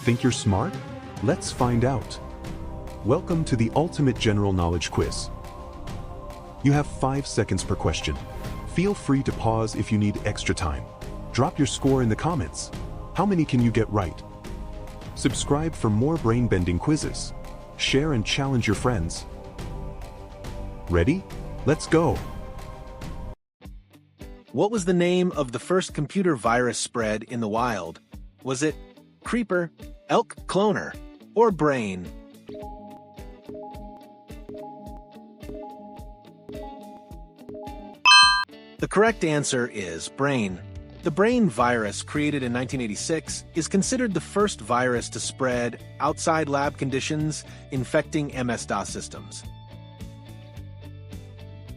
Think you're smart? Let's find out. Welcome to the Ultimate General Knowledge Quiz. You have 5 seconds per question. Feel free to pause if you need extra time. Drop your score in the comments. How many can you get right? Subscribe for more brain-bending quizzes. Share and challenge your friends. Ready? Let's go! What was the name of the first computer virus spread in the wild? Was it Creeper, Elk Cloner, or Brain? The correct answer is Brain. The Brain virus, created in 1986, is considered the first virus to spread outside lab conditions, infecting MS-DOS systems.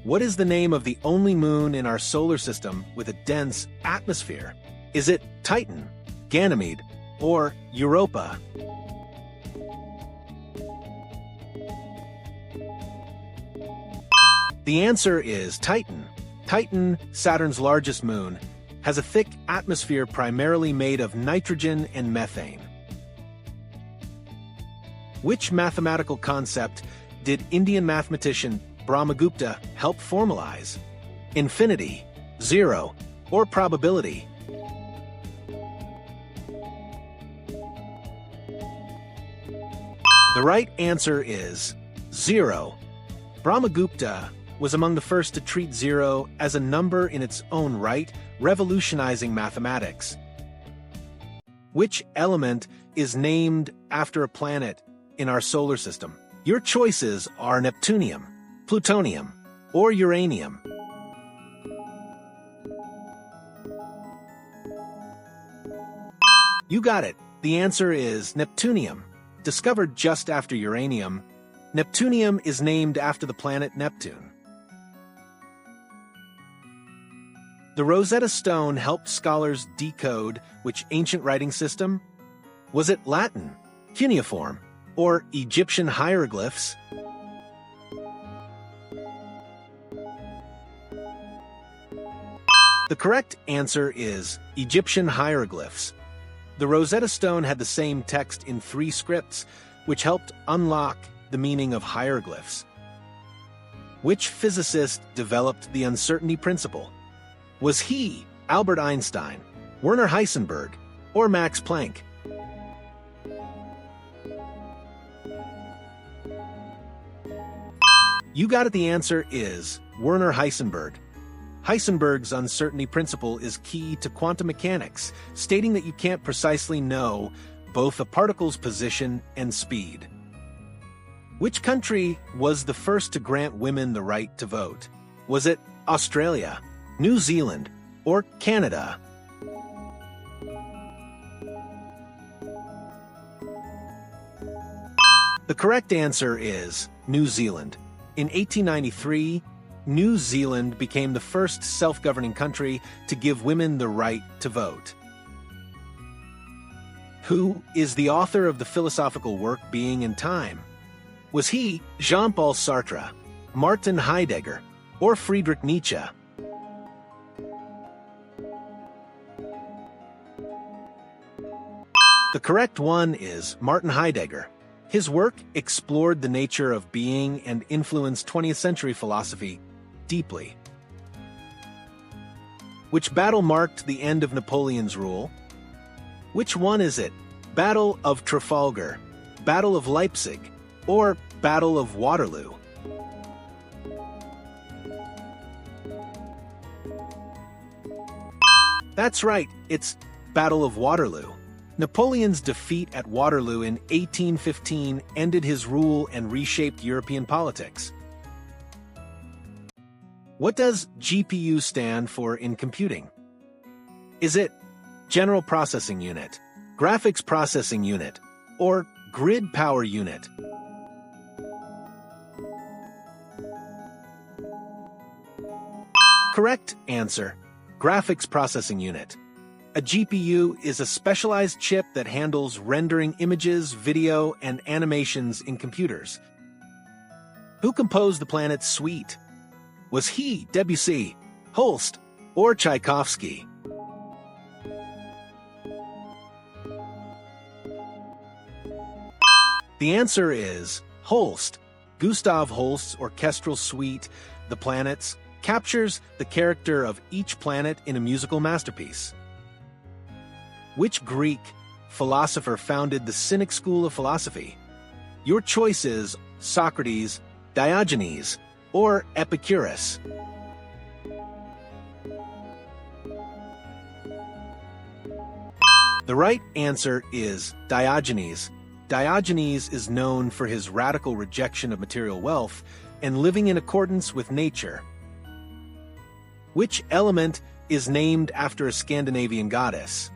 What is the name of the only moon in our solar system with a dense atmosphere? Is it Titan, Ganymede, or Europa? The answer is Titan. Titan, Saturn's largest moon, has a thick atmosphere primarily made of nitrogen and methane. Which mathematical concept did Indian mathematician Brahmagupta help formalize? Infinity, zero, or probability? The right answer is zero. Brahmagupta was among the first to treat zero as a number in its own right, revolutionizing mathematics. Which element is named after a planet in our solar system? Your choices are Neptunium, plutonium, or uranium. You got it. The answer is Neptunium. Discovered just after uranium, Neptunium is named after the planet Neptune. The Rosetta Stone helped scholars decode which ancient writing system? Was it Latin, cuneiform, or Egyptian hieroglyphs? The correct answer is Egyptian hieroglyphs. The Rosetta Stone had the same text in 3 scripts, which helped unlock the meaning of hieroglyphs. Which physicist developed the uncertainty principle? Was he Albert Einstein, Werner Heisenberg, or Max Planck? You got it. The answer is Werner Heisenberg. Heisenberg's uncertainty principle is key to quantum mechanics, stating that you can't precisely know both a particle's position and speed. Which country was the first to grant women the right to vote? Was it Australia, New Zealand, or Canada? The correct answer is New Zealand. In 1893, New Zealand became the first self-governing country to give women the right to vote. Who is the author of the philosophical work Being and Time? Was he Jean-Paul Sartre, Martin Heidegger, or Friedrich Nietzsche? The correct one is Martin Heidegger. His work explored the nature of being and influenced 20th century philosophy deeply. Which battle marked the end of Napoleon's rule? Which one is it? Battle of Trafalgar, Battle of Leipzig, or Battle of Waterloo? That's right, it's Battle of Waterloo. Napoleon's defeat at Waterloo in 1815 ended his rule and reshaped European politics. What does GPU stand for in computing? Is it General Processing Unit, Graphics Processing Unit, or Grid Power Unit? Correct answer, Graphics Processing Unit. A GPU is a specialized chip that handles rendering images, video, and animations in computers. Who composed the planet's suite? Was he Debussy, Holst, or Tchaikovsky? The answer is Holst. Gustav Holst's orchestral suite, The Planets, captures the character of each planet in a musical masterpiece. Which Greek philosopher founded the Cynic school of philosophy? Your choice is Socrates, Diogenes, or Epicurus. The right answer is Diogenes. Diogenes is known for his radical rejection of material wealth and living in accordance with nature. Which element is named after a Scandinavian goddess?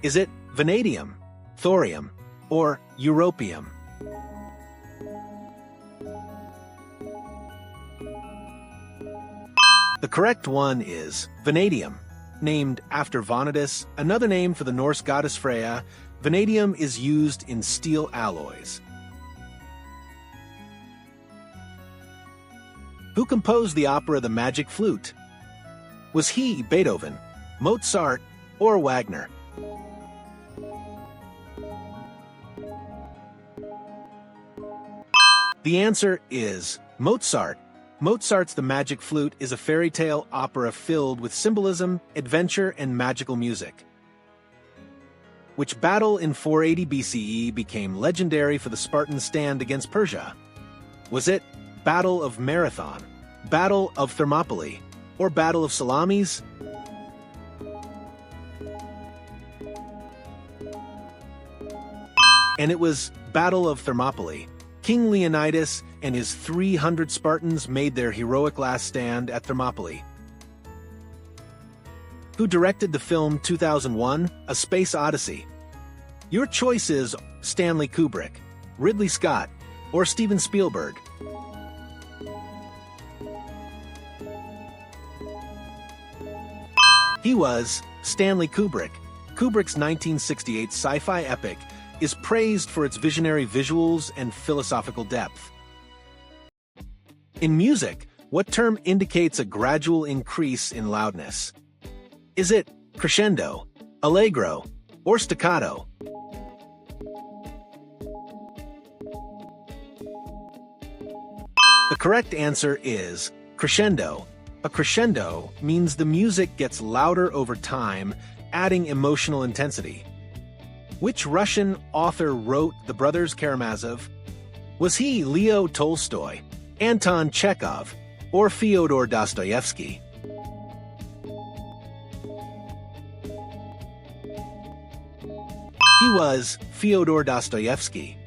Is it vanadium, thorium, or europium? The correct one is vanadium. Named after Vanadis, another name for the Norse goddess Freya, vanadium is used in steel alloys. Who composed the opera The Magic Flute? Was he Beethoven, Mozart, or Wagner? The answer is Mozart. Mozart's The Magic Flute is a fairy tale opera filled with symbolism, adventure, and magical music. Which battle in 480 BCE became legendary for the Spartans' stand against Persia? Was it Battle of Marathon, Battle of Thermopylae, or Battle of Salamis? And it was Battle of Thermopylae. King Leonidas and his 300 Spartans made their heroic last stand at Thermopylae. Who directed the film 2001: A Space Odyssey? Your choice is Stanley Kubrick, Ridley Scott, or Steven Spielberg. He was Stanley Kubrick. Kubrick's 1968 sci-fi epic is praised for its visionary visuals and philosophical depth. In music, what term indicates a gradual increase in loudness? Is it crescendo, allegro, or staccato? The correct answer is crescendo. A crescendo means the music gets louder over time, adding emotional intensity. Which Russian author wrote The Brothers Karamazov? Was he Leo Tolstoy, Anton Chekhov, or Fyodor Dostoevsky? He was Fyodor Dostoevsky.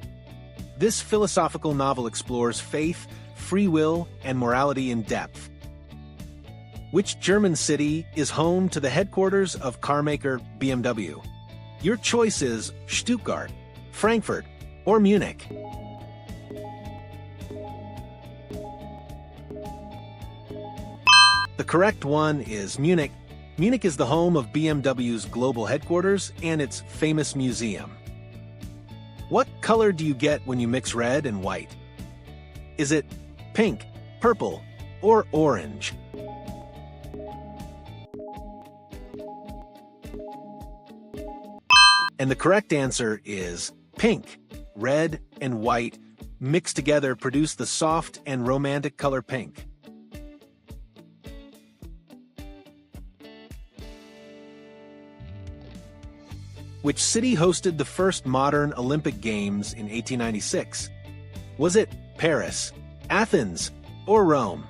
This philosophical novel explores faith, free will, and morality in depth. Which German city is home to the headquarters of carmaker BMW? Your choice is Stuttgart, Frankfurt, or Munich. The correct one is Munich. Munich is the home of BMW's global headquarters and its famous museum. What color do you get when you mix red and white? Is it pink, purple, or orange? And the correct answer is pink. Red and white mixed together produce the soft and romantic color pink. Which city hosted the first modern Olympic Games in 1896? Was it Paris, Athens, or Rome?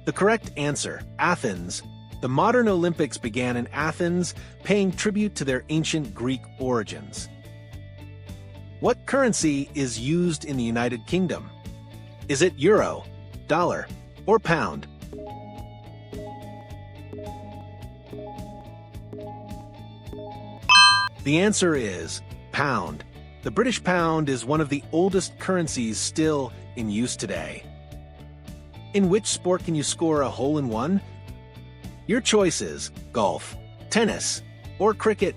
The correct answer, Athens. The modern Olympics began in Athens, paying tribute to their ancient Greek origins. What currency is used in the United Kingdom? Is it euro, dollar, or pound? The answer is pound. The British pound is one of the oldest currencies still in use today. In which sport can you score a hole-in-one? Your choice is golf, tennis, or cricket.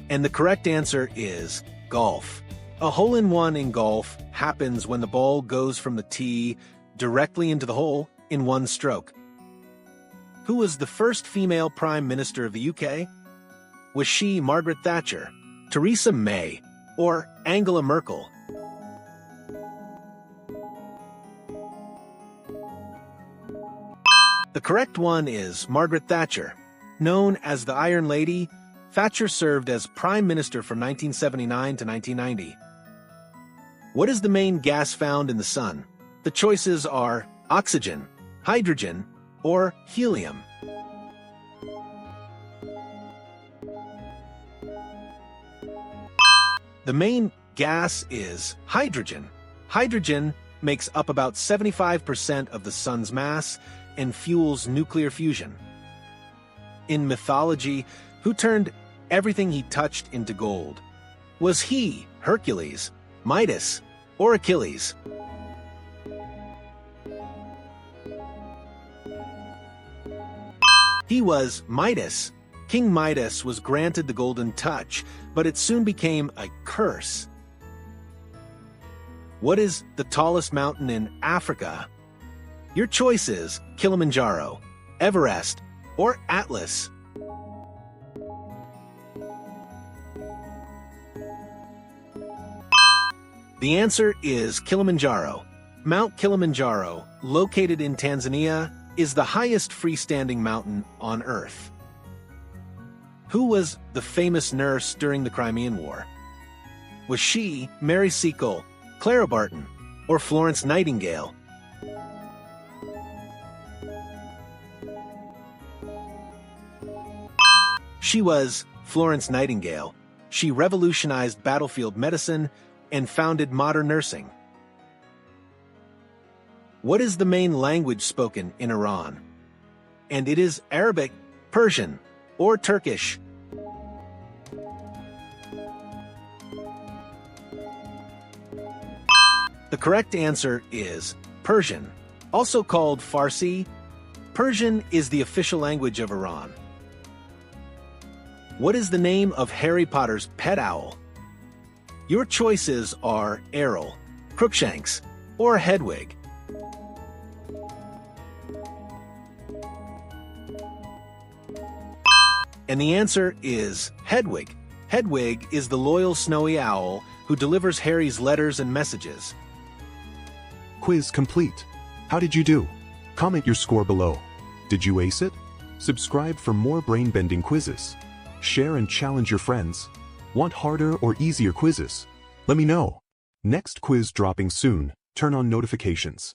And the correct answer is golf. A hole-in-one in golf happens when the ball goes from the tee directly into the hole in one stroke. Who was the first female Prime Minister of the UK? Was she Margaret Thatcher, Theresa May, or Angela Merkel? The correct one is Margaret Thatcher. Known as the Iron Lady, Thatcher served as Prime Minister from 1979 to 1990. What is the main gas found in the Sun? The choices are oxygen, hydrogen, or helium. The main gas is hydrogen. Hydrogen makes up about 75% of the Sun's mass and fuels nuclear fusion. In mythology, who turned everything he touched into gold? Was he Hercules, Midas, or Achilles? He was Midas. King Midas was granted the golden touch, but it soon became a curse. What is the tallest mountain in Africa? Your choice is Kilimanjaro, Everest, or Atlas. The answer is Kilimanjaro. Mount Kilimanjaro, located in Tanzania, is the highest freestanding mountain on Earth. Who was the famous nurse during the Crimean War? Was she Mary Seacole, Clara Barton, or Florence Nightingale? She was Florence Nightingale. She revolutionized battlefield medicine and founded modern nursing. What is the main language spoken in Iran? And it is Arabic, Persian, or Turkish. The correct answer is Persian. Also called Farsi, Persian is the official language of Iran. What is the name of Harry Potter's pet owl? Your choices are Errol, Crookshanks, or Hedwig. And the answer is Hedwig. Hedwig is the loyal snowy owl who delivers Harry's letters and messages. Quiz complete. How did you do? Comment your score below. Did you ace it? Subscribe for more brain-bending quizzes. Share and challenge your friends. Want harder or easier quizzes? Let me know. Next quiz dropping soon. Turn on notifications.